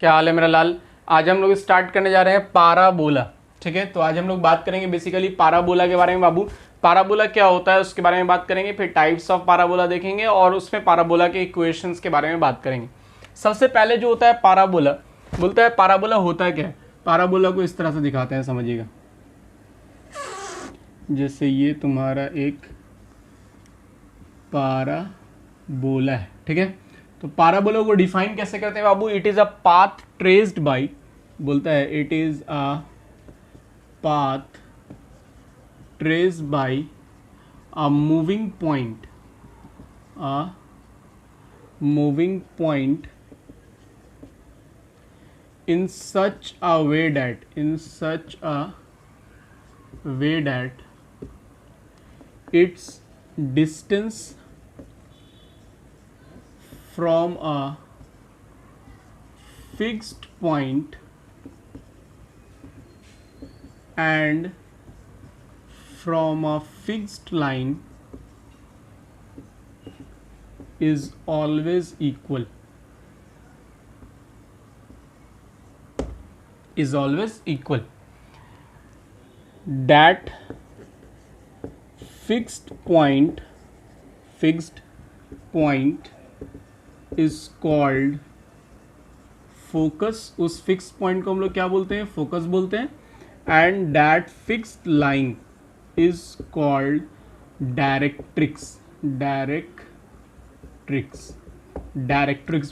क्या हाल है मेरा लाल। आज हम लोग स्टार्ट करने जा रहे हैं पाराबोला। ठीक है, तो आज हम लोग बात करेंगे बेसिकली पाराबोला के बारे में। बाबू, पाराबोला क्या होता है उसके बारे में बात करेंगे, फिर टाइप्स ऑफ पाराबोला देखेंगे और उसमें पाराबोला के इक्वेशंस के बारे में बात करेंगे। सबसे पहले जो होता है पाराबोला, बोलता है पाराबोला होता क्या है। पाराबोला को इस तरह से दिखाते हैं, समझिएगा। जैसे ये तुम्हारा एक पाराबोला है, ठीक है। तो पाराबोला को डिफाइन कैसे करते हैं बाबू। It is a path traced by, बोलता है it is a path traced by a moving point in such a way that its distance from a fixed point and from a fixed line is always equal. That fixed point is called focus. उस fix point को हम लोग क्या बोलते हैं, focus बोलते हैं। And that fixed line is called directrix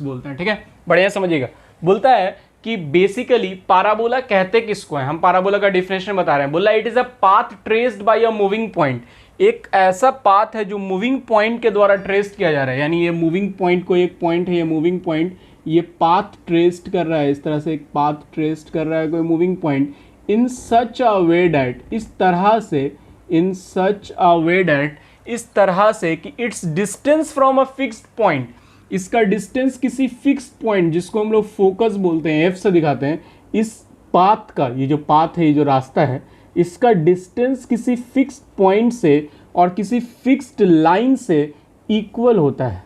बोलते हैं, ठीक है। बढ़िया समझिएगा। बोलता है कि बेसिकली पाराबोला कहते किसको है, हम पाराबोला का डिफिनेशन बता रहे हैं। बोला it is a path traced by a moving point. एक ऐसा पाथ है जो मूविंग पॉइंट के द्वारा ट्रेस्ड किया जा रहा है, यानी ये मूविंग पॉइंट को एक पॉइंट है, ये मूविंग पॉइंट ये पाथ ट्रेस्ड कर रहा है, इस तरह से एक पाथ ट्रेस्ड कर रहा है कोई moving point. In such a way that, इस तरह से कि it's distance from a fixed point, इसका डिस्टेंस किसी फिक्स पॉइंट जिसको हम लोग फोकस बोलते हैं, एफ से दिखाते हैं, इस पाथ का, ये जो पाथ है, ये जो रास्ता है, इसका डिस्टेंस किसी फिक्स पॉइंट से और किसी फिक्स्ड लाइन से इक्वल होता है,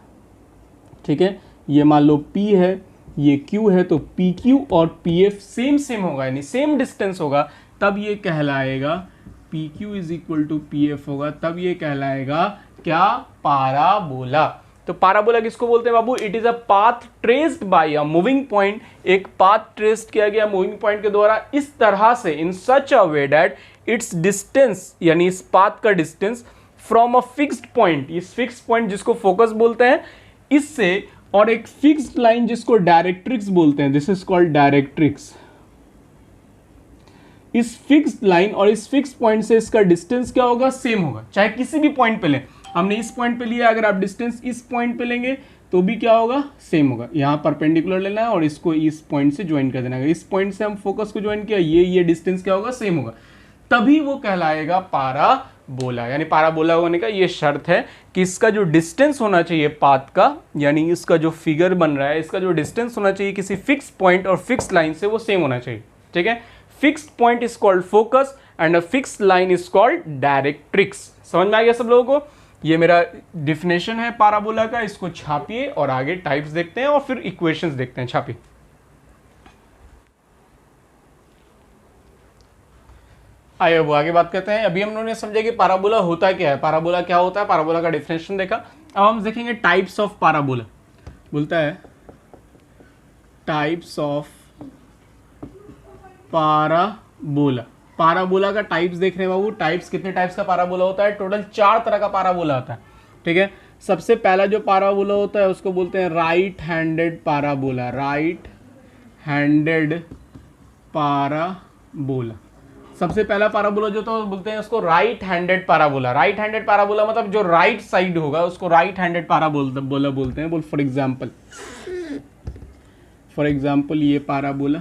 ठीक है। ये मान लो P है, ये Q है, तो PQ और PF सेम होगा, यानी सेम डिस्टेंस होगा, तब ये कहलाएगा PQ is equal to PF होगा, तब ये कहलाएगा क्या, पाराबोला। तो पाराबोला किसको बोलते हैं बाबू। It is a path traced by a moving point, एक पाथ ट्रेस्ड किया गया मूविंग पॉइंट के द्वारा इस तरह से, in such a way that it's distance, यानी इस पाथ का distance from a fixed point, इस फिक्स्ड पॉइंट जिसको फोकस बोलते हैं, इससे और एक फिक्स्ड लाइन जिसको डायरेक्ट्रिक्स बोलते हैं, दिस इज कॉल्ड डायरेक्ट्रिक्स। इस फिक्स्ड लाइन और इस फिक्स्ड पॉइंट से इसका डिस्टेंस क्या होगा, सेम होगा, चाहे किसी भी पॉइंट पे लें। हमने इस पॉइंट पे लिया, अगर आप डिस्टेंस इस पॉइंट पे लेंगे तो भी क्या होगा, सेम होगा। यहाँ परपेंडिकुलर लेना है और इसको इस पॉइंट से ज्वाइन कर देना है। इस पॉइंट से हम फोकस को ज्वाइन किया, ये डिस्टेंस क्या होगा, सेम होगा, तभी वो कहलाएगा पाराबोला। यानी पाराबोला होने का ये शर्त है कि इसका जो डिस्टेंस होना चाहिए पाथ का, यानी इसका जो फिगर बन रहा है, इसका जो डिस्टेंस होना चाहिए किसी फिक्स पॉइंट और फिक्स लाइन से, वो सेम होना चाहिए, ठीक है। Fixed point is called focus and a fixed line is called directrix. समझ में आ गया सब लोगों को। ये मेरा डिफिनेशन है पाराबोला का, इसको छापिए और आगे टाइप्स देखते हैं और फिर इक्वेशंस देखते हैं। छापिए। आइए अब आगे बात करते हैं। अभी हम लोगों ने समझा कि पाराबोला होता क्या है, पाराबोला क्या होता है, पाराबोला का डिफिनेशन देखा। अब हम देखेंगे टाइप्स ऑफ पाराबोला। बोलता है टाइप्स ऑफ पाराबोला। पाराबोला का टाइप्स देख रहे हैं बाबू। टाइप्स, कितने टाइप्स का पाराबोला होता है, टोटल 4 तरह का पाराबोला होता है, ठीक है। सबसे पहला जो पाराबोला होता है उसको बोलते हैं right handed parabola. Right handed parabola सबसे पहला पाराबोला जो तो बोलते हैं उसको right handed parabola. Right handed parabola मतलब जो राइट साइड होगा उसको राइट हैंडेड पाराबोला बोलते हैं। बोल फॉर एग्जाम्पल ये parabola,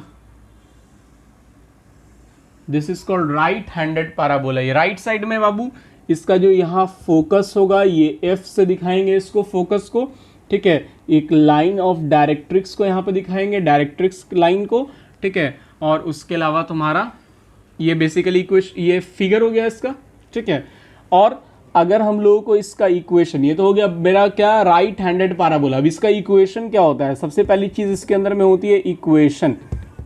this is called right handed parabola. ये राइट साइड में बाबू, इसका जो यहाँ फोकस होगा, ये F से दिखाएंगे इसको, फोकस को, ठीक है। एक लाइन ऑफ डायरेक्ट्रिक्स को यहाँ पे दिखाएंगे, डायरेक्ट्रिक्स लाइन को, ठीक है। और उसके अलावा तुम्हारा ये बेसिकली कुछ ये फिगर हो गया इसका, ठीक है। और अगर हम लोगों को इसका इक्वेशन, ये तो हो गया मेरा क्या राइट हैंडेड पैराबोला। अब इसका इक्वेशन क्या होता है, सबसे पहली चीज़ इसके अंदर में होती है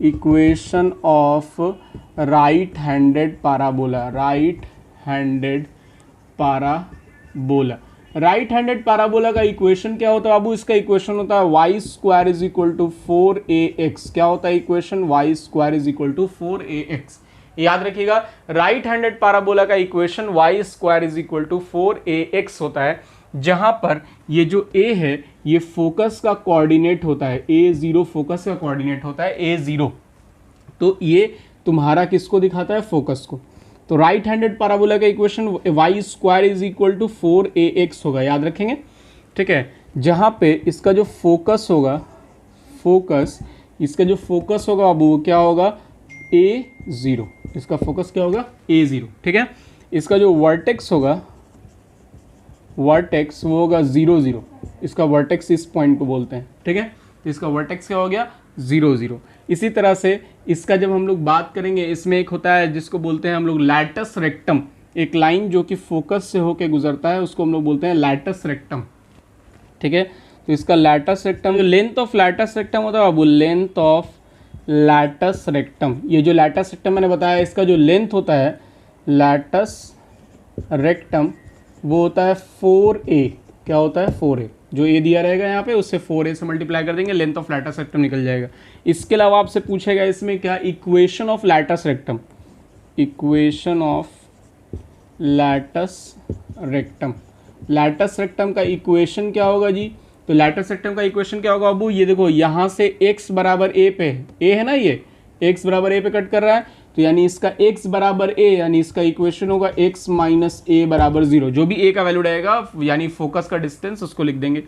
equation of right handed parabola. Right handed parabola का इक्वेशन क्या होता है बाबू, इसका इक्वेशन होता है y square is equal to 4ax। क्या होता है equation, y square is equal to 4ax। याद रखिएगा, राइट हैंडेड पैराबोला का equation y square is equal to 4ax होता है, जहां पर ये जो a है ये फोकस का कोऑर्डिनेट होता है, a0 फोकस का कोऑर्डिनेट होता है a0। तो ये तुम्हारा किसको दिखाता है, फोकस को। तो राइट हैंडेड पैराबोला का equation y square is equal to 4ax होगा, याद रखेंगे, ठीक है। जहां पे इसका जो फोकस होगा, इसका जो फोकस होगा बाबू वो क्या होगा, a0। इसका फोकस क्या होगा, a0, ठीक है। इसका जो वर्टेक्स होगा, वो होगा 0 0। इसका वर्टेक्स इस पॉइंट को बोलते हैं, ठीक है। तो इसका वर्टेक्स क्या हो गया, 0 0। इसी तरह से इसका जब हम लोग बात करेंगे, इसमें एक होता है जिसको बोलते हैं हम लोग लैटस रेक्टम। एक लाइन जो कि फोकस से होके गुजरता है उसको हम लोग बोलते हैं लैटस रेक्टम, ठीक है। तो इसका लैटस रेक्टम, जो लेंथ ऑफ लैटस रेक्टम होता है बाबू, लेंथ ऑफ लैटस रेक्टम, ये जो लैटस रेक्टम मैंने बताया इसका जो लेंथ होता है लैटस रेक्टम वो होता है 4a। क्या होता है, 4a। जो ए दिया रहेगा यहाँ पे उससे 4a से मल्टीप्लाई कर देंगे, लेंथ ऑफ लैटस रेक्टम निकल जाएगा। इसके अलावा आपसे पूछेगा इसमें क्या, equation of latus rectum. Equation of latus rectum का इक्वेशन क्या होगा जी, तो लैटस रेक्टम का इक्वेशन क्या होगा बाबू, ये देखो यहाँ से x बराबर a पे है, a है ना, ये x बराबर a पे कट कर रहा है, तो यानी इसका x बराबर a, यानी इसका इक्वेशन होगा x माइनस a बराबर 0। जो भी a का वैल्यू रहेगा यानी फोकस का डिस्टेंस उसको लिख देंगे।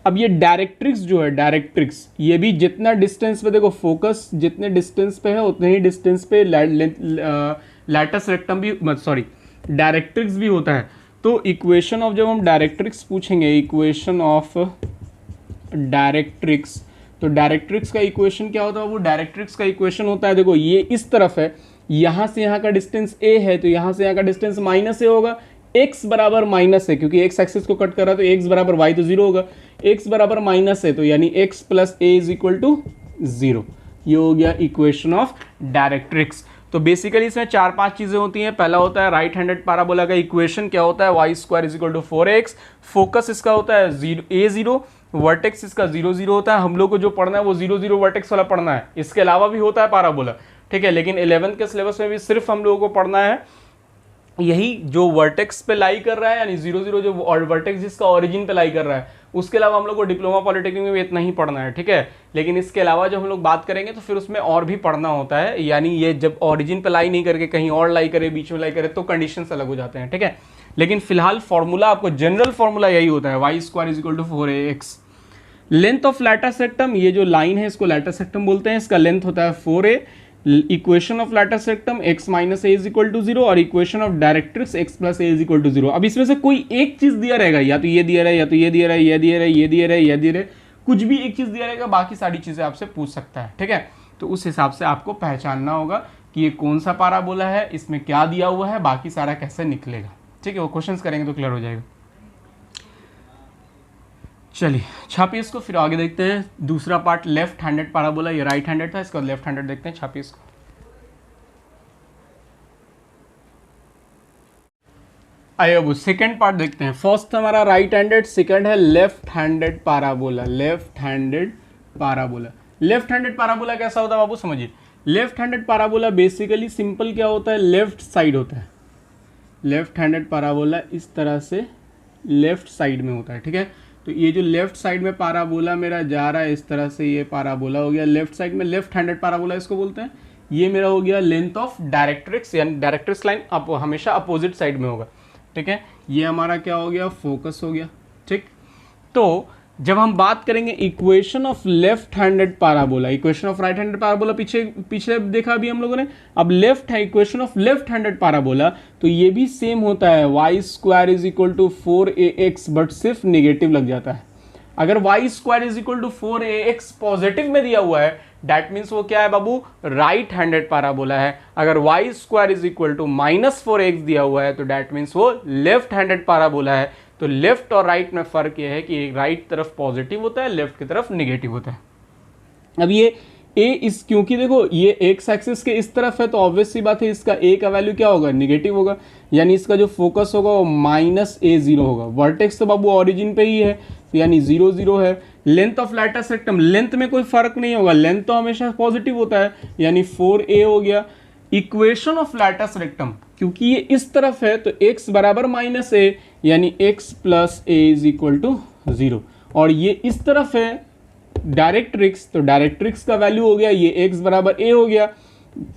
अब ये डायरेक्ट्रिक्स जो है, डायरेक्ट्रिक्स ये भी जितना डिस्टेंस पे, देखो फोकस जितने डिस्टेंस पे है उतने ही डिस्टेंस पे लैटस रेक्टम भी, सॉरी डायरेक्ट्रिक्स भी होता है। तो इक्वेशन ऑफ, जब हम डायरेक्ट्रिक्स पूछेंगे, इक्वेशन ऑफ डायरेक्ट्रिक्स, तो डायरेक्ट्रिक्स का इक्वेशन क्या होता है वो, डायरेक्ट्रिक्स का इक्वेशन होता है, देखो ये इस तरफ है, यहाँ से यहाँ का डिस्टेंस a है, तो यहाँ से यहाँ का डिस्टेंस माइनस a होगा, x बराबर माइनस है क्योंकि x एक्सिस को कट कर रहा है, तो x बराबर y तो 0 होगा, x बराबर माइनस है तो यानी x plus a is equal to 0। ये हो गया इक्वेशन ऑफ डायरेक्ट्रिक्स। तो बेसिकली इसमें 4-5 चीज़ें होती हैं। पहला होता है राइट हैंडेड पैराबोला का इक्वेशन क्या होता है, y square is equal to 4x। Focus इसका होता है a0, वर्टेक्स इसका 0 0 होता है। हम लोग को जो पढ़ना है वो 0 0 वर्टेक्स वाला पढ़ना है, इसके अलावा भी होता है पैराबोला, ठीक है। लेकिन 11th के सिलेबस में भी सिर्फ हम लोगों को पढ़ना है यही जो वर्टेक्स पे लाई कर रहा है, यानी 0 0 जो वर्टेक्स जिसका ओरिजिन पे लाई कर रहा है। उसके अलावा हम लोग को डिप्लोमा पॉलिटेक्निक में भी इतना ही पढ़ना है, ठीक है। लेकिन इसके अलावा जब हम लोग बात करेंगे तो फिर उसमें और भी पढ़ना होता है, यानी ये जब ओरिजिन पे लाई नहीं करके कहीं और लाई करे, बीच में लाई करे, तो कंडीशंस अलग हो जाते हैं, ठीक है। लेकिन फिलहाल फॉर्मूला आपको, जनरल फॉर्मूला यही होता है, y square is equal to 4ax। Length of latus rectum, ये जो लाइन है इसको लैटस रेक्टम बोलते हैं, इसका लेंथ होता है 4a। Equation of latus rectum x minus a is equal to 0 और equation of directrix x plus a is equal to 0। अब इसमें से कोई एक चीज दिया रहेगा, या तो ये दिया रहे, या तो ये दिया रहे, ये दिया रहे, ये दिया रहे, ये दिया रहे, कुछ भी एक चीज दिया रहेगा, बाकी सारी चीजें आपसे पूछ सकता है, ठीक है। तो उस हिसाब से आपको पहचानना होगा कि ये कौन सा पैराबोला है, इसमें क्या दिया हुआ है, बाकी सारा कैसे निकलेगा, ठीक है। वो क्वेश्चंस करेंगे तो क्लियर हो जाएगा। चलिए छापिए इसको, फिर आगे देखते हैं दूसरा पार्ट, लेफ्ट हैंडेड पैराबोला। ये राइट हैंडेड था, इसका लेफ्ट हैंडेड देखते हैं, छापिए इसको। आइए अब सेकेंड पार्ट देखते हैं। फर्स्ट हमारा राइट हैंडेड, सेकेंड है left handed parabola. Left handed parabola, left handed parabola कैसा होता है बाबू, समझिए। Left handed parabola basically simple क्या होता है, लेफ्ट साइड होता है। लेफ्ट हैंडेड पैराबोला इस तरह से लेफ्ट साइड में होता है, ठीक है। तो ये जो लेफ्ट साइड में पैराबोला मेरा जा रहा है इस तरह से, ये पैराबोला हो गया लेफ्ट साइड में, लेफ्ट हैंडेड पैराबोला इसको बोलते हैं। ये मेरा हो गया लेंथ ऑफ डायरेक्ट्रिक्स, यानी डायरेक्ट्रिक्स लाइन हमेशा अपोजिट साइड में होगा, ठीक है। ये हमारा क्या हो गया, फोकस हो गया, ठीक। तो जब हम बात करेंगे equation of left handed parabola, equation of right handed parabola पीछे देखा अभी हम लोगों ने। अब लेफ्ट है equation of left handed parabola, तो ये भी सेम होता है, y square is equal to 4ax, but सिर्फ नेगेटिव लग जाता है। अगर y square is equal to 4ax positive में दिया हुआ है, दैट मीन्स वो क्या है बाबू, राइट हैंडेड पैराबोला है। अगर y square is equal to -4x दिया हुआ है तो दैट मीन्स वो लेफ्ट हैंडेड पैराबोला है। तो लेफ्ट और राइट में फर्क ये है कि राइट तरफ पॉजिटिव होता है, लेफ्ट की तरफ निगेटिव होता है। अब ये a इस, क्योंकि देखो ये x एक्सिस के इस तरफ है तो ऑब्वियस सी बात है इसका a का वैल्यू क्या होगा, निगेटिव होगा, यानी इसका जो फोकस होगा वो -a0 होगा। वर्टेक्स तो बाबू ओरिजिन पे ही है तो यानी 0 0 है। Length of latus rectum, length में कोई फर्क नहीं होगा, लेंथ तो हमेशा पॉजिटिव होता है, यानी 4a हो गया। इक्वेशन ऑफ लैटिस रेक्टम, क्योंकि ये इस तरफ है तो x बराबर -a, यानी x plus a is equal to 0। और ये इस तरफ है डायरेक्ट्रिक्स, तो डायरेक्ट्रिक्स का वैल्यू हो गया ये x बराबर a हो गया,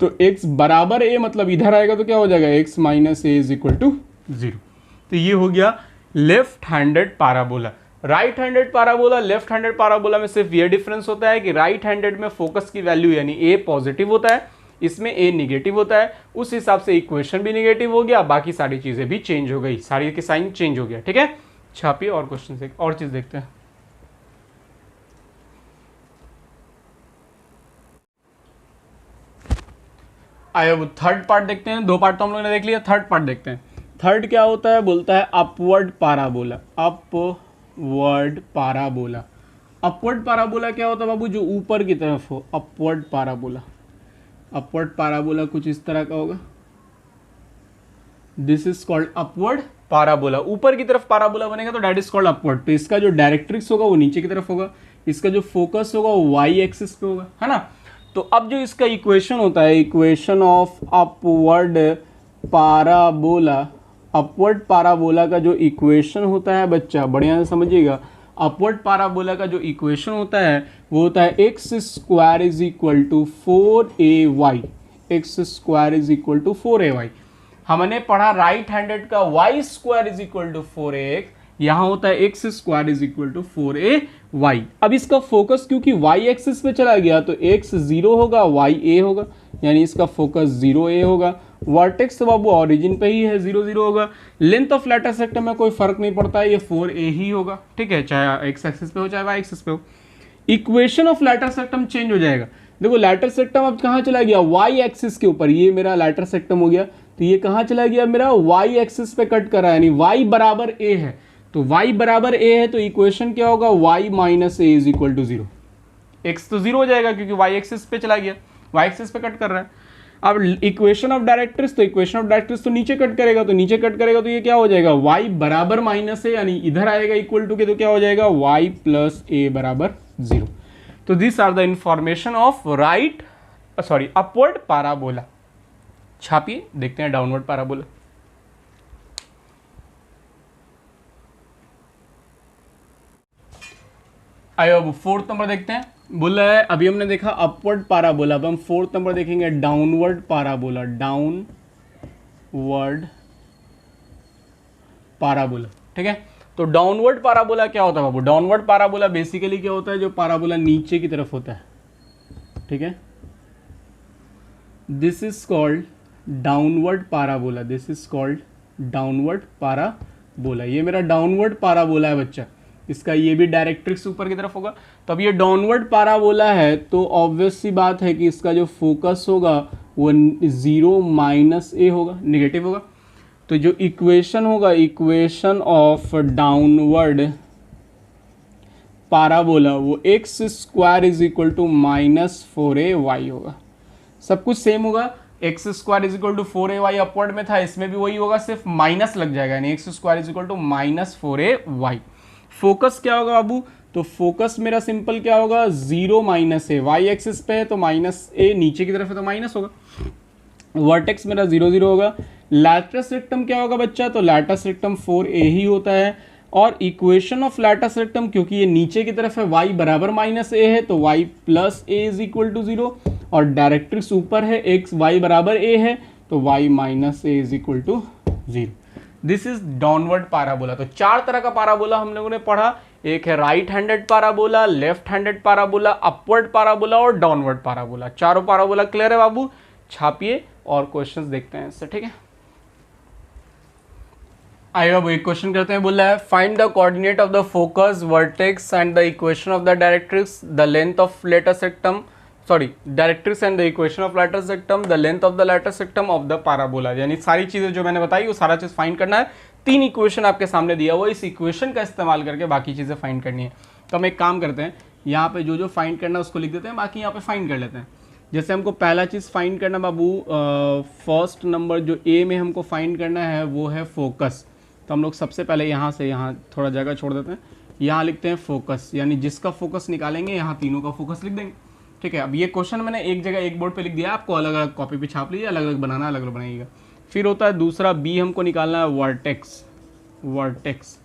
तो x बराबर a मतलब इधर आएगा तो क्या हो जाएगा, x minus a is equal to 0। तो ये हो गया left handed parabola. Right handed parabola, left handed parabola में सिर्फ ये डिफरेंस होता है कि राइट हैंडेड में फोकस की वैल्यू यानी a पॉजिटिव होता है, इसमें a निगेटिव होता है। उस हिसाब से इक्वेशन भी निगेटिव हो गया, बाकी सारी चीजें भी चेंज हो गई, सारी के साइन चेंज हो गया। ठीक है, छापिए और क्वेश्चन से और चीज देखते हैं। आइए अब थर्ड पार्ट देखते हैं। दो पार्ट तो हम लोगों ने देख लिया, थर्ड पार्ट देखते हैं। थर्ड क्या होता है, बोलता है upward parabola. Upward parabola, upward parabola क्या होता है बाबू, जो ऊपर की तरफ हो, अपवर्ड पैराबोला। अपवर्ड पैराबोला कुछ इस तरह का होगा, this is called upward parabola. ऊपर की तरफ पैराबोला बनेगा तो दैट इज कॉल्ड अपवर्ड। तो इसका जो डायरेक्ट्रिक्स होगा वो नीचे की तरफ होगा, इसका जो फोकस होगा वो वाई एक्सिस पे होगा, है ना। तो अब जो इसका इक्वेशन होता है, equation of upward parabola, upward parabola का जो इक्वेशन होता है बच्चा बढ़िया से समझिएगा, अपवर्ड पैराबोला का जो इक्वेशन होता है वो होता है x square is equal to 4ay, x square is equal to 4ay। हमने पढ़ा राइट हैंडेड का y square is equal to 4ax, यहां होता है x square is equal to 4ay। अब इसका फोकस क्योंकि y एक्सिस पे चला गया तो x 0 होगा, y a होगा, यानी इसका फोकस 0a होगा। वर्टेक्स तो बाबू ओरिजिन पे ही है, 0 0 होगा। लेंथ ऑफ लैटिस रेक्टम में कोई फर्क नहीं पड़ता है, ये 4a ही होगा। ठीक है, चाहे x एक्सिस पे हो चाहे y एक्सिस पे हो। Equation of latus rectum change हो जाएगा। देखो लैटिस रेक्टम अब कहाँ चला गया, y एक्सिस के ऊपर, ये मेरा लैटिस रेक्टम हो गया, तो ये कहाँ चला गया मेरा, y एक्सिस पे कट कर रहा है, यानी y बराबर a है। तो y बराबर a है तो इक्वेशन क्या होगा, y minus a is equal to 0। x तो 0 हो जाएगा क्योंकि y एक्सिस पे चला गया, y एक्सिस पे कट कर रहा है। अब इक्वेशन ऑफ डायरेक्ट्रिक्स, तो इक्वेशन ऑफ डायरेक्ट्रिक्स तो नीचे कट करेगा, तो नीचे कट करेगा तो ये क्या हो जाएगा, y बराबर माइनस a, यानी इधर आएगा इक्वल टू के, तो क्या हो जाएगा y प्लस a बराबर 0। तो this are the information of right upward parabola. छापिए, देखते हैं डाउनवर्ड पैराबोला। आइए अब फोर्थ नंबर देखते हैं। बोला है अभी हमने देखा अपवर्ड पैराबोला, अब हम फोर्थ नंबर देखेंगे डाउनवर्ड पैराबोला। डाउनवर्ड पैराबोला, ठीक है। तो डाउनवर्ड पैराबोला क्या होता है बाबू, डाउनवर्ड पैराबोला बेसिकली क्या होता है, जो पैराबोला नीचे की तरफ होता है, ठीक है। This is called downward parabola, this is called downward parabola. ये मेरा डाउनवर्ड पैराबोला है बच्चा, इसका ये भी डायरेक्ट्रिक्स ऊपर की तरफ होगा। तो अब ये डाउनवर्ड पैराबोला है तो ऑब्वियस सी बात है कि इसका जो फोकस होगा वो 0 माइनस a होगा, निगेटिव होगा। तो जो इक्वेशन होगा, इक्वेशन ऑफ डाउनवर्ड पैराबोला, वो x square is equal to -4ay होगा। सब कुछ सेम होगा, x square is equal to 4ay upward में था, इसमें भी वही होगा, सिर्फ माइनस लग जाएगा, यानी x square is equal to -4ay। Focus क्या होगा बाबू, तो फोकस मेरा सिंपल क्या होगा, 0 माइनस a, y एक्सिस पे है तो माइनस a, नीचे की तरफ है तो माइनस होगा। वर्टेक्स मेरा 0 0 होगा। लैटिस रेक्टम क्या होगा बच्चा, तो लैटिस रेक्टम 4a ही होता है। और इक्वेशन ऑफ लैटिस रेक्टम, क्योंकि ये नीचे की तरफ है, y बराबर माइनस a है तो y plus a is equal to 0, और डायरेक्ट्रिक्स ऊपर है, x y बराबर a है तो y minus a is equal to 0। This is downward parabola. तो चार तरह का पैराबोला हम लोगों ने पढ़ा, एक है right handed parabola, left handed parabola, upward parabola और डाउनवर्ड पैराबोला। चारों पैराबोला क्लियर है बाबू, छापिए और क्वेश्चंस देखते हैं इससे, ठीक है। आइए अब एक क्वेश्चन करते हैं। बोला है find the coordinate of the focus, vertex and the equation of the directrix, the length of latus rectum sorry, directrix and the equation of latus rectum, the length of the lattice rectum of the parabola, यानी सारी चीजें जो मैंने बताई वो सारा चीज find करना है। 3 इक्वेशन आपके सामने दिया हुआ है, इस इक्वेशन का इस्तेमाल करके बाकी चीजें फाइंड करनी है। तो हम एक काम करते हैं, यहाँ पे जो जो फाइंड करना है उसको लिख देते हैं, बाकी यहाँ पे फाइंड कर लेते हैं। जैसे हमको पहला चीज़ फाइंड करना बाबू, फर्स्ट नंबर जो ए में हमको फाइंड करना है वो है फोकस। तो हम लोग सबसे पहले यहाँ से यहाँ थोड़ा जगह छोड़ देते हैं, यहाँ लिखते हैं फोकस, यानी जिसका फोकस निकालेंगे यहाँ तीनों का फोकस लिख देंगे। ठीक है, अब ये क्वेश्चन मैंने एक जगह एक बोर्ड पे लिख दिया, आपको अलग अलग कॉपी पे छाप लीजिए, अलग अलग बनाना, अलग अलग बनाइएगा। फिर होता है दूसरा बी, हमको निकालना है वर्टेक्स, वर्टेक्स।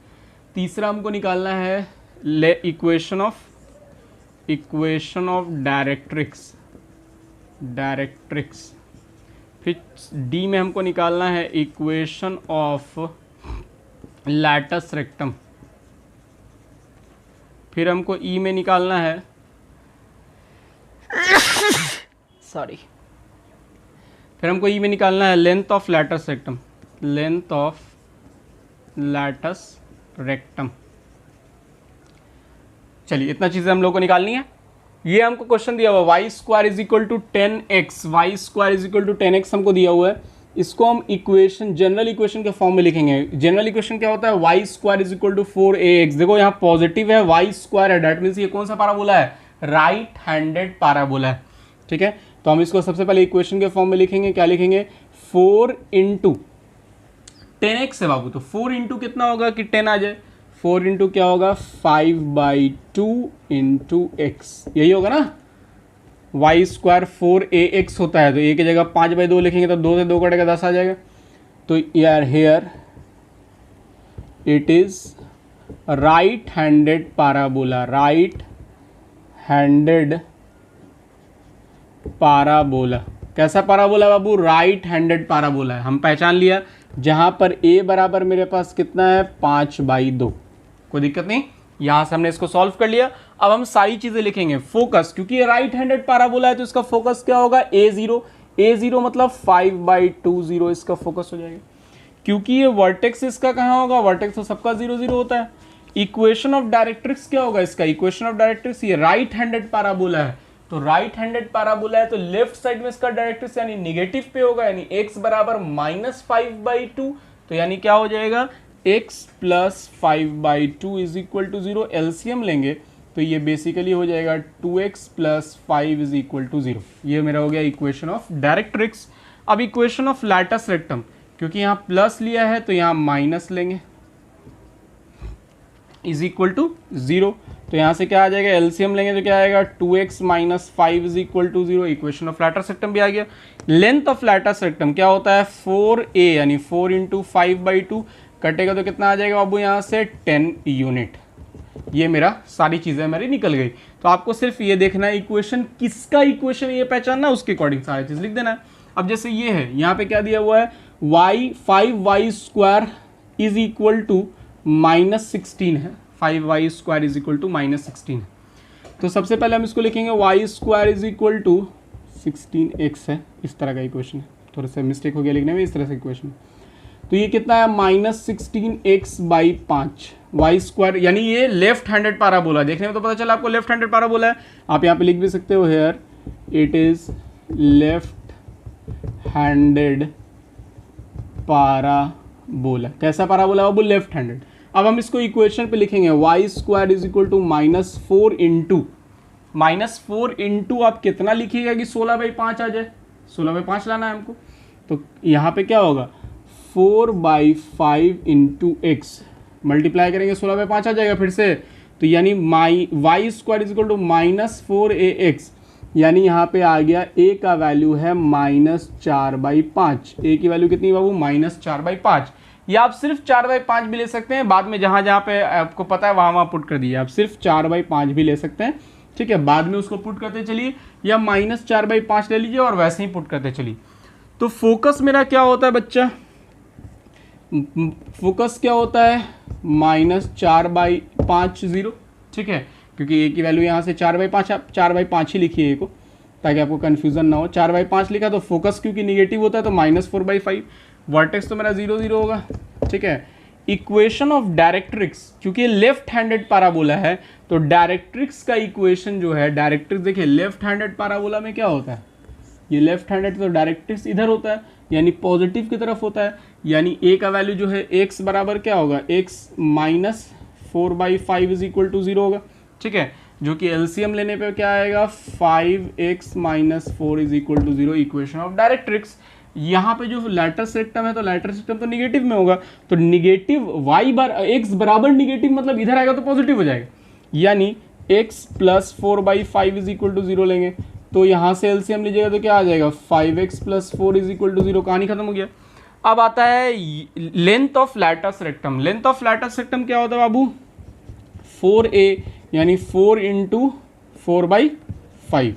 तीसरा हमको निकालना है इक्वेशन ऑफ डायरेक्ट्रिक्स, डायरेक्ट्रिक्स। फिर डी में हमको निकालना है इक्वेशन ऑफ लैटिस रेक्टम। फिर हमको ई में निकालना है सॉरी, फिर हमको ई में निकालना है length of latus rectum, length of latus rectum. चलिए इतना चीजें हम लोग को निकालनी है। ये हमको क्वेश्चन दिया हुआ y square is equal to 10x, y square is equal to 10x हमको दिया हुआ है। इसको हम इक्वेशन, जनरल इक्वेशन के फॉर्म में लिखेंगे। जनरल इक्वेशन क्या होता है, y square is equal to 4ax। देखो यहाँ पॉजिटिव है, वाई स्क्वायर है, डेट मीन्स ये कौन सा पैराबोला है, राइट हैंडेड पैराबोला है। ठीक है, तो हम इसको सबसे पहले इक्वेशन के फॉर्म में लिखेंगे। क्या लिखेंगे, 4 इंटू 10x है बाबू, तो 4 इंटू कितना होगा कि 10 आ जाए, 4 इंटू क्या होगा 5/2 इंटू एक्स, यही होगा ना। वाई स्क्वायर 4ax होता है, तो ए की जगह 5/2 लिखेंगे तो 2 से 2 कटेगा 10 आ जाएगा। तो यार here it is right handed parabola, right handed parabola. कैसा पैराबोला बाबू, राइट हैंडेड पैराबोला है। हम पहचान लिया, जहां पर a बराबर मेरे पास कितना है 5/2, कोई दिक्कत नहीं। यहां से हमने इसको सॉल्व कर लिया। अब हम सारी चीजें लिखेंगे। फोकस, क्योंकि ये राइट हैंडेड पैराबोला है तो इसका फोकस क्या होगा a0, a0 मतलब 5/2 इसका फोकस हो जाएगा। क्योंकि ये वर्टेक्स इसका कहाँ होगा, वर्टेक्स तो सबका 0 0 होता है। इक्वेशन ऑफ डायरेक्ट्रिक्स क्या होगा इसका, इक्वेशन ऑफ डायरेक्ट्रिक्स, ये राइट हैंडेड पैराबोला है, तो राइट हैंडेड पैराबोला है तो लेफ्ट साइड में इसका डायरेक्ट्रिक्स यानी निगेटिव पे होगा, यानी x बराबर -5/2। तो यानी क्या हो जाएगा, x + 5/2 is equal to 0। LCM लेंगे तो ये बेसिकली हो जाएगा 2x + 5 इज इक्वल टू 0। ये मेरा हो गया इक्वेशन ऑफ डायरेक्ट्रिक्स। अब इक्वेशन ऑफ लैटिस रेक्टम, क्योंकि यहाँ प्लस लिया है तो यहाँ माइनस लेंगे, इज इक्वल टू 0। तो यहाँ से क्या आ जाएगा, एलसीएम लेंगे तो क्या आएगा 2x - 5 is equal to 0। Equation of latus rectum भी आ गया। लेंथ ऑफ लैटिस रेक्टम क्या होता है 4a, यानी 4 इंटू 5/2 कटेगा तो कितना आ जाएगा बाबू, यहाँ से 10 यूनिट। ये मेरा सारी चीज़ें मेरी निकल गई। तो आपको सिर्फ ये देखना है इक्वेशन किसका इक्वेशन ये पहचानना, उसके अकॉर्डिंग सारी चीज़ लिख देना है। अब जैसे ये है, यहाँ पे क्या दिया हुआ है, 5y square is equal to -16 है, 5y square is equal to -16 है। तो सबसे पहले हम इसको लिखेंगे y square is equal to 16x है, इस तरह का इक्वेशन है। थोड़ा सा मिस्टेक हो गया लिखने में, इस तरह से इक्वेशन। तो ये कितना है -16x/5 y स्क्वायर, यानी ये लेफ्ट हैंडेड पैराबोला। देखने में तो पता चला आपको लेफ्ट हैंडेड पैराबोला है। आप यहाँ पे लिख भी सकते हो, here it is left handed parabola. कैसा पैराबोला बाबू, लेफ्ट हैंडेड। अब हम इसको इक्वेशन पे लिखेंगे, y square is equal to -4 into आप कितना लिखिएगा कि 16/5 आ जाए, 16/5 लाना है हमको। तो यहाँ पे क्या होगा 4/5 इंटू एक्स, मल्टीप्लाई करेंगे 16/5 आ जाएगा फिर से। तो यानी y square is equal to -4ax, यानी यहाँ पे आ गया a का वैल्यू है -4/5। a की वैल्यू कितनी बाबू, -4/5। या आप सिर्फ 4/5 भी ले सकते हैं, बाद में जहाँ जहाँ पे आपको पता है वहाँ पुट कर दिए। आप सिर्फ 4/5 भी ले सकते हैं, ठीक है, बाद में उसको पुट करते चलिए, या -4/5 ले लीजिए और वैसे ही पुट करते चलिए। तो फोकस मेरा क्या होता है बच्चा, फोकस क्या होता है -4/5 0, ठीक है, क्योंकि a की वैल्यू यहाँ से 4/5, आप 4/5 ही लिखिए a को, ताकि आपको कन्फ्यूजन ना हो। 4/5 लिखा तो फोकस क्योंकि निगेटिव होता है तो -4/5। वर्टेक्स तो मेरा 0 0 होगा, ठीक है। इक्वेशन ऑफ डायरेक्ट्रिक्स, क्योंकि ये लेफ्ट हैंडेड पैराबोला है तो डायरेक्ट्रिक्स का इक्वेशन जो है, डायरेक्ट्रिक्स देखिए लेफ्ट हैंडेड पैराबोला में क्या होता है, ये लेफ्ट हैंडेड तो डायरेक्ट्रिक्स इधर होता है यानी पॉजिटिव की तरफ होता है, यानी a का वैल्यू जो है x बराबर क्या होगा, x minus 4/5 is equal to 0 होगा, ठीक है, जो कि एलसीएम लेने पे क्या आएगा 5x minus 4 is equal to 0, equation of directrix. यहाँ पे जो लैटरस रेक्टम है तो लैटरस रेक्टम तो निगेटिव में होगा, तो निगेटिव y बार x बराबर निगेटिव मतलब इधर आएगा तो पॉजिटिव हो जाएगा, यानी x plus 4/5 is equal to 0 लेंगे, तो यहाँ से एलसीएम लीजिएगा तो क्या आ जाएगा 5x plus 4 is equal to 0, कहानी खत्म हो गया। अब आता है length of latus rectum. Length of latus rectum क्या होता है बाबू, 4a यानी 4 इंटू 4/5,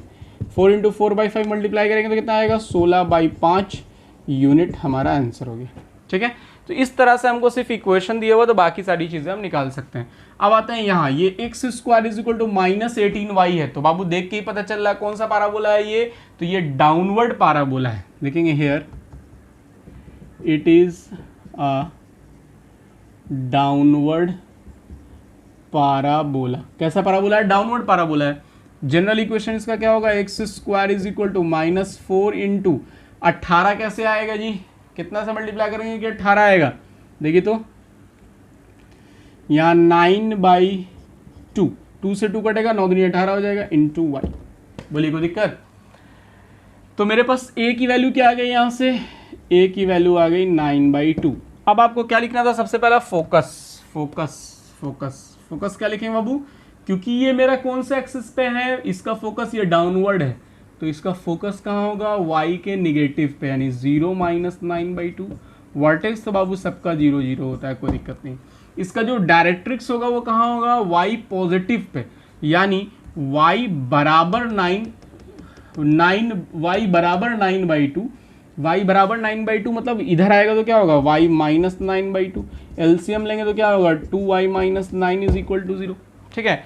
4 इंटू 4/5 मल्टीप्लाई करेंगे तो कितना आएगा 16/5 यूनिट हमारा आंसर हो गया, ठीक है। तो इस तरह से हमको सिर्फ इक्वेशन दिया हुआ तो बाकी सारी चीज़ें हम निकाल सकते हैं। अब आते हैं यहाँ, ये x square is equal to -18y है, तो बाबू देख के ही पता चल रहा है कौन सा पैराबोला है ये, तो ये डाउनवर्ड पैराबोला है। देखेंगे here it is a downward parabola. कैसा पैराबोला है, डाउनवर्ड पैराबोला है। जनरल इक्वेशन इसका क्या होगा, x square is equal to -4 into 18 कैसे आएगा जी, कितना से मल्टीप्लाई करेंगे कि 18 आएगा, देखिए तो यहाँ 9/2, 2 से 2 कटेगा, 9 दूनी 18 हो जाएगा इंटू वाई। बोलिए कोई दिक्कत। तो मेरे पास a की वैल्यू क्या आ गई, यहाँ से a की वैल्यू आ गई 9/2। अब आपको क्या लिखना था, सबसे पहला फोकस, फोकस फोकस फोकस क्या लिखेंगे बाबू, क्योंकि ये मेरा कौन सा एक्सिस पे है, इसका फोकस ये डाउनवर्ड है, तो इसका फोकस कहाँ होगा, y के निगेटिव पे, यानी 0 माइनस 9/2। वर्टेक्स तो बाबू सबका 0 0 होता है, कोई दिक्कत नहीं। इसका जो डायरेक्ट्रिक्स होगा वो कहाँ होगा, y पॉजिटिव पे, यानी y बराबर 9/2, y बराबर 9/2 मतलब इधर आएगा तो क्या होगा y माइनस 9/2, एलसीएम लेंगे तो क्या होगा 2y minus 9 is equal to 0, ठीक है।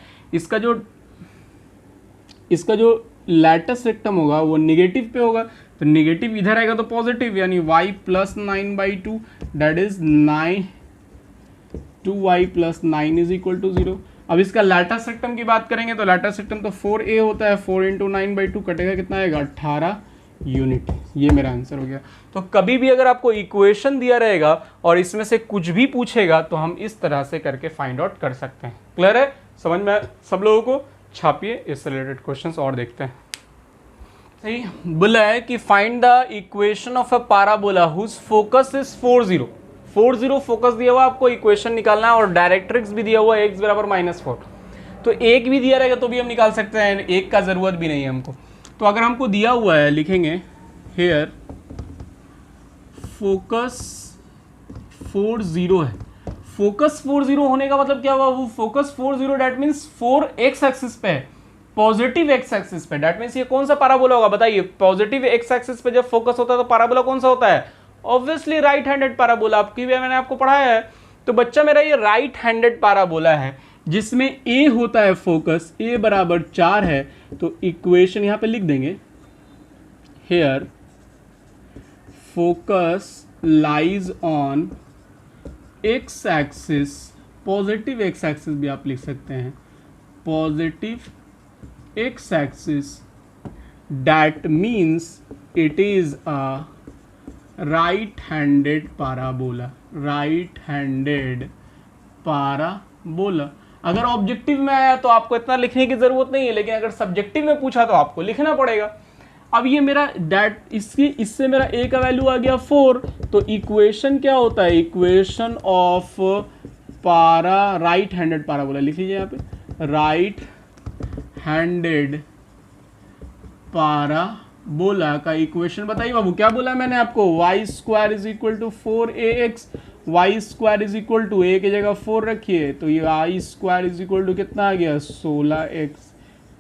इसका जो लैटस रेक्टम होगा वो निगेटिव पे होगा, तो निगेटिव इधर आएगा तो पॉजिटिव, यानी y plus 9/2 that is 2y plus 9 is equal to 0। अब इसका लैटस रेक्टम की बात करेंगे तो लैटस रेक्टम तो 4a होता है, 4 इंटू 9/2 कटेगा कितना आएगा 18 यूनिट, ये मेरा आंसर हो गया। तो कभी भी अगर आपको इक्वेशन दिया रहेगा और इसमें से कुछ भी पूछेगा तो हम इस तरह से करके फाइंड आउट कर सकते हैं। क्लियर है, समझ में सब लोगों को, छापिए इससे रिलेटेड क्वेश्चंस और देखते हैं। सही बोला है कि find the equation of a parabola whose focus is 40 focus दिया हुआ, आपको इक्वेशन निकालना है और डायरेक्ट्रिक्स भी दिया हुआ है x बराबर -4, तो एक भी दिया रहेगा तो भी हम निकाल सकते हैं, एक का जरूरत भी नहीं है हमको। तो अगर हमको दिया हुआ है लिखेंगे हेयर फोकस 40 है, फोकस 40 होने का मतलब क्या हुआ, वो focus 40 that means 4 x axis पे है, पॉजिटिव एक्स एक्सिस पे, डेट मीन्स ये कौन सा पैराबोला होगा बताइए, पॉजिटिव एक्स एक्सिस पे जब फोकस होता है तो पैराबोला कौन सा होता है, ऑब्वियसली राइट हैंडेड पैराबोला। आपकी भी मैंने आपको पढ़ाया है, तो बच्चा मेरा ये राइट हैंडेड पैराबोला है जिसमें a होता है फोकस, a बराबर 4 है, तो इक्वेशन यहां पे लिख देंगे here focus lies on x axis, positive x axis भी आप लिख सकते हैं, positive x axis, that means it is a right handed parabola, right handed parabola. अगर ऑब्जेक्टिव में आया तो आपको इतना लिखने की जरूरत नहीं है, लेकिन अगर सब्जेक्टिव में पूछा तो आपको लिखना पड़ेगा। अब ये मेरा इससे मेरा a का वैल्यू आ गया 4, तो इक्वेशन क्या होता है, equation of right handed parabola लिख लीजिए यहाँ पे, राइट हैंडेड पैराबोला का इक्वेशन बताइए बाबू, क्या बोला मैंने आपको, y square is equal to 4ax, y square is equal to a की जगह 4 रखिए, तो ये y square is equal to कितना आ गया 16x,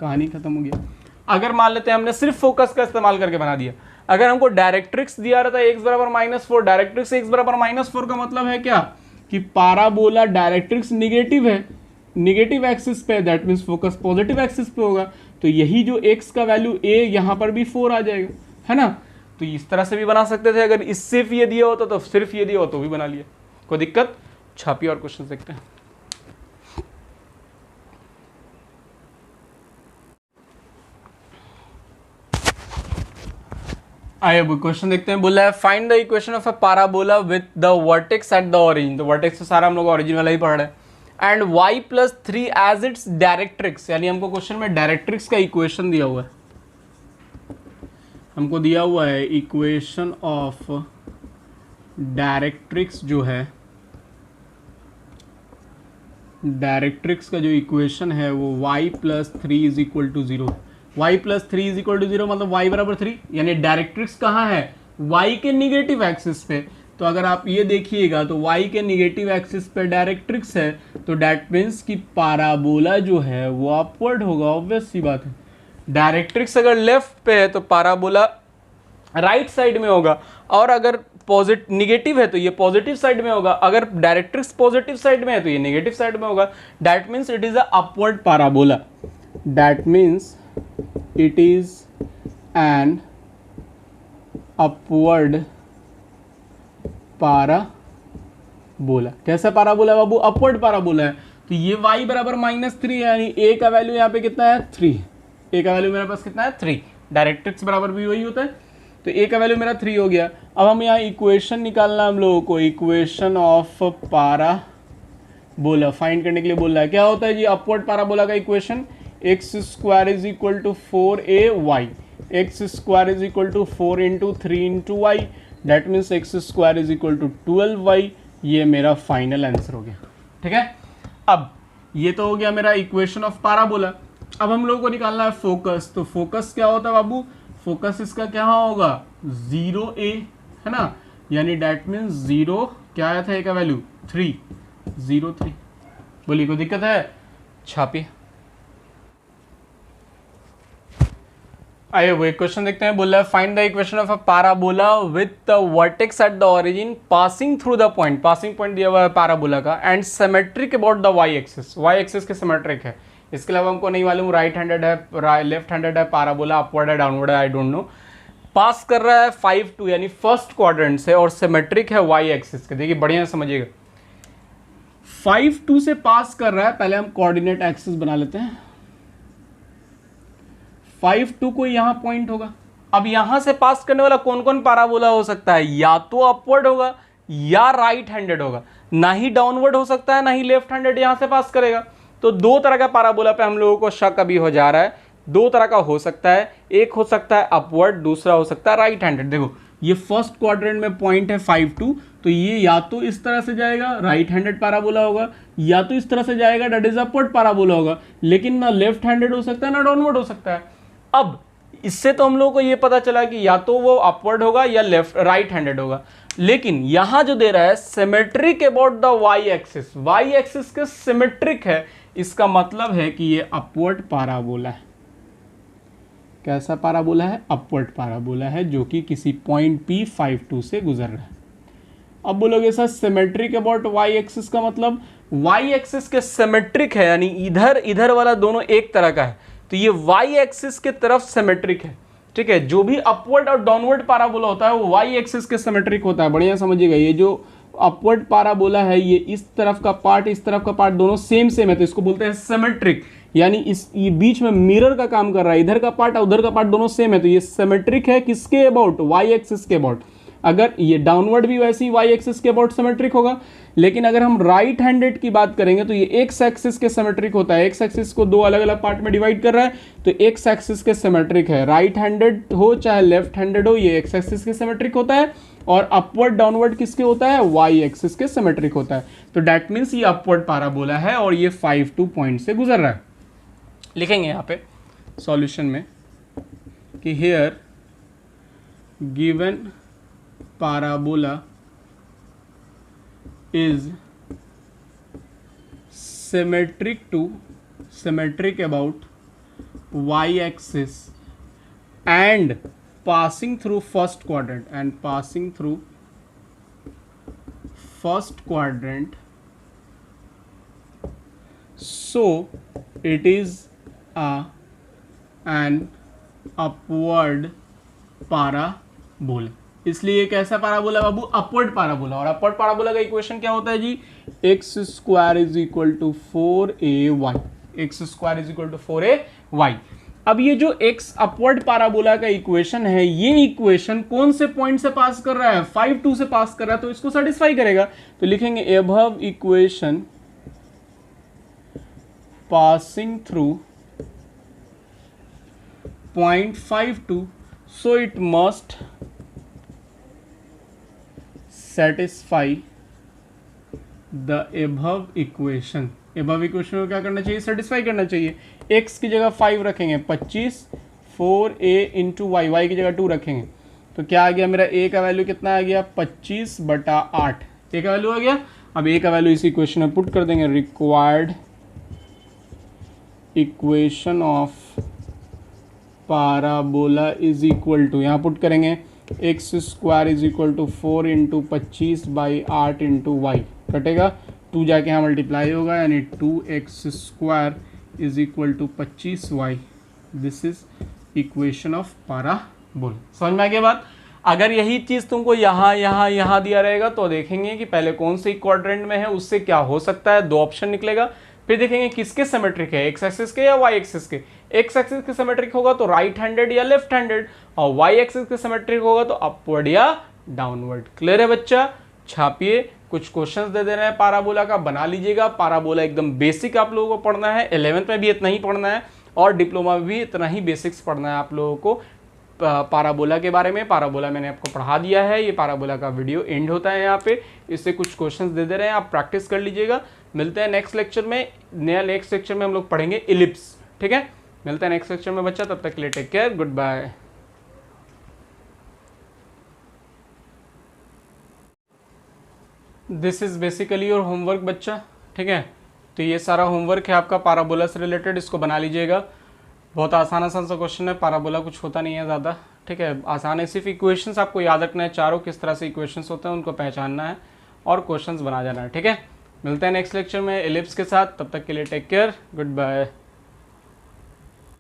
कहानी खत्म हो गया। अगर मान लेते हैं हमने सिर्फ फोकस का इस्तेमाल करके बना दिया, अगर हमको डायरेक्ट्रिक्स दिया रहता है x बराबर -4, डायरेक्ट्रिक्स x बराबर -4 का मतलब है क्या कि पैराबोला डायरेक्ट्रिक्स निगेटिव है, निगेटिव एक्सिस पे, that means focus positive axis पे होगा, तो यही जो x का वैल्यू a यहाँ पर भी 4 आ जाएगा, है ना। तो इस तरह से भी बना सकते थे, अगर सिर्फ ये दिया होता तो सिर्फ ये दिया हो तो भी बना लिया, कोई दिक्कत। छापिए और क्वेश्चन देखते हैं। आइए अब क्वेश्चन देखते हैं। बोला है find the equation of a parabola with the vertex at the origin. तो वर्टेक्स तो सारा हम लोग ओरिजिन वाला ही पढ़ रहे हैं। And y+3 as it's directrix, यानी हमको क्वेश्चन में डायरेक्ट्रिक्स का इक्वेशन दिया हुआ है। हमको दिया हुआ है इक्वेशन ऑफ डायरेक्ट्रिक्स, जो है डायरेक्ट्रिक्स का जो इक्वेशन है वो y+3 is equal to 0। y+3 is equal to 0 मतलब y बराबर 3, यानी डायरेक्ट्रिक्स कहाँ है, y के निगेटिव एक्सिस पे। तो अगर आप ये देखिएगा तो y के निगेटिव एक्सिस पे डायरेक्ट्रिक्स है, तो डैट मीन्स कि पाराबोला जो है वो अपवर्ड होगा, ऑब्वियस सी बात है। डायरेक्ट्रिक्स अगर लेफ्ट पे है तो पाराबोला राइट साइड में होगा, और अगर पॉजिटिव निगेटिव है तो ये पॉजिटिव साइड में होगा, अगर डायरेक्ट्रिक्स पॉजिटिव साइड में है तो ये नेगेटिव साइड में होगा। That means it is a upward parabola. That means it is an upward parabola. कैसा पाराबोला बाबू, अपवर्ड पाराबोला है। तो ये y बराबर -3 है, यानी a का वैल्यू यहाँ पे कितना है 3। a का वैल्यू मेरे पास कितना है 3। डायरेक्ट्रिक्स बराबर भी वही होता है, तो a का वैल्यू मेरा 3 हो गया। अब हम यहाँ इक्वेशन निकालना हम लोगों को, इक्वेशन ऑफ पाराबोला फाइंड करने के लिए बोल रहा है। क्या होता है जी अपवर्ड पाराबोला का equation, x² is equal to 4ay, x² is equal to 4 into 3 into y, that means x² is equal to 12y। ये मेरा फाइनल आंसर हो गया, ठीक है। अब ये तो हो गया मेरा इक्वेशन ऑफ पाराबोला। अब हम लोगों को निकालना है फोकस। तो फोकस क्या होता है बाबू, फोकस इसका क्या होगा 0a, है ना, यानी डैट मीन्स 0 क्या आया था a का वैल्यू 3, 0 3। बोलिए कोई दिक्कत है, छापिए। आइए वो एक क्वेश्चन देखते हैं। बोला है find the equation of a parabola with the vertex at the origin passing through the point. Passing point दिया हुआ है पैराबोला का, and symmetric about the y axis. Y axis के सिमेट्रिक है। इसके अलावा हमको नहीं मालूम राइट हैंडेड है, लेफ्ट हैंडेड है, पैराबोला अपवर्ड है, डाउनवर्ड है, आई डोंट नो। पास कर रहा है 5 2 यानी फर्स्ट क्वाड्रेंट से, और सिमेट्रिक है वाई एक्सिस के। देखिए बढ़िया समझिएगा, 5 2 से पास कर रहा है। पहले हम कोऑर्डिनेट एक्सिस बना लेते हैं। 5 2 को यहां पॉइंट होगा। अब यहां से पास करने वाला कौन कौन पैराबोला हो सकता है, या तो अपवर्ड होगा या राइट हैंडेड होगा, ना ही डाउनवर्ड हो सकता है ना ही लेफ्ट हैंडेड यहां से पास करेगा। तो दो तरह का पैराबोला पे हम लोगों को शक अभी हो जा रहा है। दो तरह का हो सकता है, एक हो सकता है अपवर्ड, दूसरा हो सकता है राइट हैंडेड। देखो ये फर्स्ट क्वाड्रेंट में पॉइंट है 5 2, तो ये या तो इस तरह से जाएगा राइट हैंडेड पैराबोला होगा, या तो इस तरह से जाएगा दैट इज अपवर्ड पैराबोला होगा। लेकिन ना लेफ्ट हैंडेड हो सकता है ना डाउनवर्ड हो सकता है। अब इससे तो हम लोगों को ये पता चला कि या तो वो अपवर्ड होगा या लेफ्ट राइट हैंडेड होगा। लेकिन यहां जो दे रहा है symmetric about the y axis, y axis के सिमेट्रिक है, इसका मतलब है कि ये अपवर्ड पैराबोला है। कैसा पैराबोला है, अपवर्ड पैराबोला है, जो कि किसी पॉइंट P 5 2 से गुजर रहा है। अब बोलोगे sir symmetric about y axis का मतलब, वाई एक्सिस के सिमेट्रिक है, यानी इधर इधर वाला दोनों एक तरह का है, तो ये वाई एक्सिस के तरफ सिमेट्रिक है। ठीक है, जो भी अपवर्ड और डाउनवर्ड पैराबोला होता है वो वाई एक्सिस के सिमेट्रिक होता है। बढ़िया समझिएगा, ये जो अपवर्ड पैराबोला है ये इस तरफ का पार्ट इस तरफ का पार्ट दोनों सेम है, तो इसको बोलते हैं सिमेट्रिक। यानी ये बीच में मिरर का काम कर रहा है, इधर का पार्ट और उधर का पार्ट दोनों सेम है, तो ये सिमेट्रिक है किसके अबाउट, वाई एक्सिस के अबाउट। अगर ये डाउनवर्ड भी वैसे ही वाई एक्सिस के अबाउट सिमेट्रिक होगा। लेकिन अगर हम राइट हैंडेड की बात करेंगे तो ये एक्स एक्सिस के सिमेट्रिक होता है। एक्स एक्सिस को दो अलग अलग पार्ट में डिवाइड कर रहा है, तो एक्स एक्सिस के सिमेट्रिक है। राइट हैंडेड हो चाहे लेफ्ट हैंडेड हो, ये एक्स एक्सिस के सिमेट्रिक होता है। और अपवर्ड डाउनवर्ड किसके होता है, वाई एक्सिस के सिमेट्रिक होता है। तो दैट मीन्स ये अपवर्ड पैराबोला है और ये 5 2 पॉइंट से गुजर रहा है। लिखेंगे यहाँ पे सॉल्यूशन में कि here given parabola is symmetric about y-axis and passing through first quadrant, so it is an upward parabola। इसलिए कैसा पाराबोला बाबू, अपवर्ड पाराबोला। और अपवर्ड पाराबोला का इक्वेशन क्या होता है जी, X square is equal to 4ay, x square is equal to 4ay। अब ये जो x अपवर्ड पाराबोला का इक्वेशन है, ये इक्वेशन कौन से पॉइंट से पास कर रहा है, 5 2 से पास कर रहा है, तो इसको सेटिस्फाई करेगा। तो लिखेंगे above equation passing through point 5 2, so it must satisfy the above equation. Above equation को क्या करना चाहिए, सेटिस्फाई करना चाहिए। x की जगह 5 रखेंगे 25, 4a इंटू वाई, वाई की जगह 2 रखेंगे, तो क्या आ गया मेरा a का वैल्यू कितना आ गया, 25/8 a का वैल्यू आ गया। अब a का वैल्यू इस इक्वेशन में पुट कर देंगे, required equation of parabola is equal to, यहाँ पुट करेंगे x square is equal to 4 into 25/8 into y, कटेगा 2 जाके यहाँ मल्टीप्लाई होगा, यानी 2x square is equal to 25y। This is equation of parabola. समझ में आ गया बात। अगर यही चीज़ तुमको यहाँ यहाँ यहाँ दिया रहेगा तो देखेंगे कि पहले कौन से क्वाड्रेंट में है, उससे क्या हो सकता है, 2 ऑप्शन निकलेगा। फिर देखेंगे किसके सिमेट्रिक है, एक्स एक्सिस के या वाई एक्सिस के। एक्स एक्सिस के सिमेट्रिक होगा तो राइट हैंडेड या लेफ्ट हैंडेड, और वाई एक्सिस के सिमेट्रिक होगा तो अपवर्ड या डाउनवर्ड। क्लियर है बच्चा, छापिए। कुछ क्वेश्चंस दे दे रहे हैं पाराबोला का, बना लीजिएगा। पाराबोला एकदम बेसिक आप लोगों को पढ़ना है, 11th में भी इतना ही पढ़ना है और डिप्लोमा में भी इतना ही बेसिक्स पढ़ना है आप लोगों को पाराबोला के बारे में। पाराबोला मैंने आपको पढ़ा दिया है, ये पाराबोला का वीडियो एंड होता है यहाँ पे। इससे कुछ क्वेश्चंस दे दे रहे हैं, आप प्रैक्टिस कर लीजिएगा। मिलते हैं नेक्स्ट लेक्चर में। नेक्स्ट लेक्चर में हम लोग पढ़ेंगे इलिप्स, ठीक है। मिलते हैं नेक्स्ट लेक्चर में बच्चा, तब तक के लिए take care, goodbye. This is basically your homework बच्चा, ठीक है। तो ये सारा होमवर्क है आपका पाराबोला से रिलेटेड, इसको बना लीजिएगा। बहुत आसान सा क्वेश्चन है, पाराबोला कुछ होता नहीं है ज़्यादा, ठीक है। आसान है, सिर्फ इक्वेशंस आपको याद रखना है, चारों किस तरह से इक्वेशंस होते हैं उनको पहचानना है और क्वेश्चंस बना जाना है, ठीक है। मिलते हैं नेक्स्ट लेक्चर में एलिप्स के साथ, तब तक के लिए टेक केयर, गुड बाय।